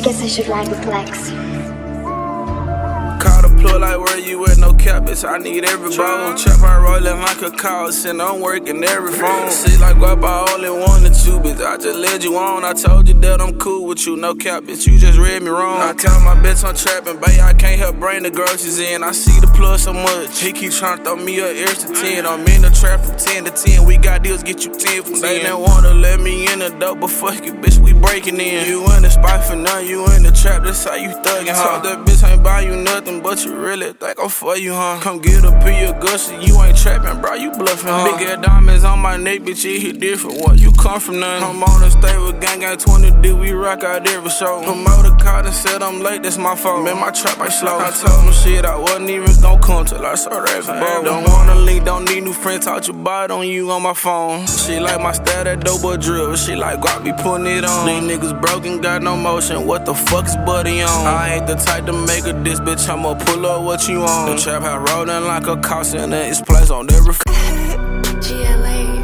Guess I should ride with Lex. Call the plug like where you at, no cap, bitch, I need every bro. Trap, I rollin' like a call, and I'm working every phone. See like guap, I only wanted you, bitch, I just led you on. I told you that I'm cool with you, no cap, bitch, you just read me wrong. I tell my bitch I'm trappin', babe, I can't help bring the groceries in. I see the plug so much, he keep tryna throw me a extra 10. I'm in the trap from 10 to 10, we got deals, get you 10 from 10. They didn't wanna let me in the door, but fuck you, bitch, we breaking in. You in the spot for none, you in the trap, that's how you thuggin', huh? Told that bitch ain't buy you nothing, but you really think I'm for you, huh? Come get up in your gussy, you ain't trappin', bro, you bluffin', huh? Big ass diamonds on my neck, bitch, it hit different. What you come from nothing? I'm on the stage with gang 20D, we rock out every show. Promoter called and said I'm late, that's my fault. Man, my trap ain't slow. I told him shit, I wasn't even gon' come till I saw that bro. Don't wanna link, don't need new friends, talk your body on you on my phone. She like my style, that dope boy drill. She like guap, be putting it on. These niggas broken, got no motion. What the fuck is buddy on? I ain't the type to make a diss, bitch, I'ma pull up what you on. The trap had rollin' like a car center, it's place on every GLA.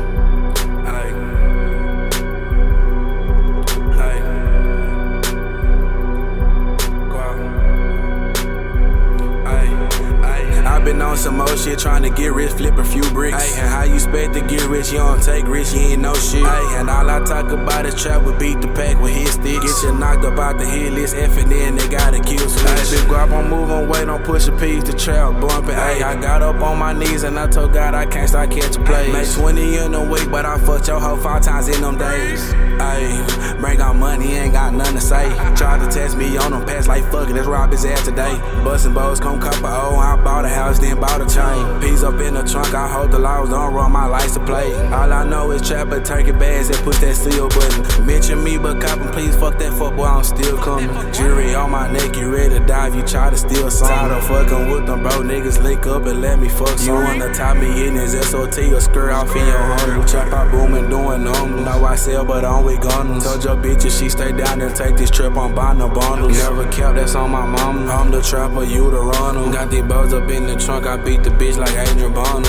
I been on some more shit, tryna get rich, flip a few bricks. Ay, and how you expect to get rich, you don't take risks, you ain't no shit. Ay, and all I talk about is trap will beat the pack with his sticks. Get you knocked up out the hit list, effing in, they gotta kill switch. Ay, big guap, I'm moving weight, don't push a piece, the trap bumping. Ay, I got up on my knees and I told God I can't start catching plays. Made 20 in a week, but I fucked your hoe 5 times in them days. Ay, bring out money, ain't got nothing to say. Tried to test me on them past like fuck it, let's rob his ass today. Bustin' bows, come cop a O, I bought a house, then bought a chain. Peas up in the trunk, I hope the laws don't run my life to play. All I know is trap a turkey bags and push that seal button. Mention me, but coppin', please fuck that fuck boy, I'm still coming. Jury on my neck, you ready to die if you try to steal something. Tired of fucking with them, bro, niggas lick up and let me fuck some. You wanna top me in his SOT or skirt off in your home. Trap out booming, doing them. Know I sell, but I'm with gunners. Told your bitches she stay down and take this trip, I'm buying the bundles. Never kept, that's on my mama. I'm the trapper, you the runner. Got these bows up in the trunk, I beat the bitch like Adrian Bonner.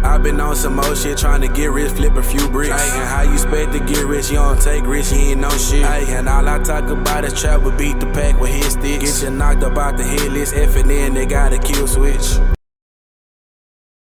I been on some more shit, tryna get rich, flip a few bricks. Ay, and how you expect to get rich, you don't take risks, you ain't no shit. Ay, and all I talk about is trap will beat the pack with his sticks. Get you knocked up out the hit list, effing in, they gotta kill switch.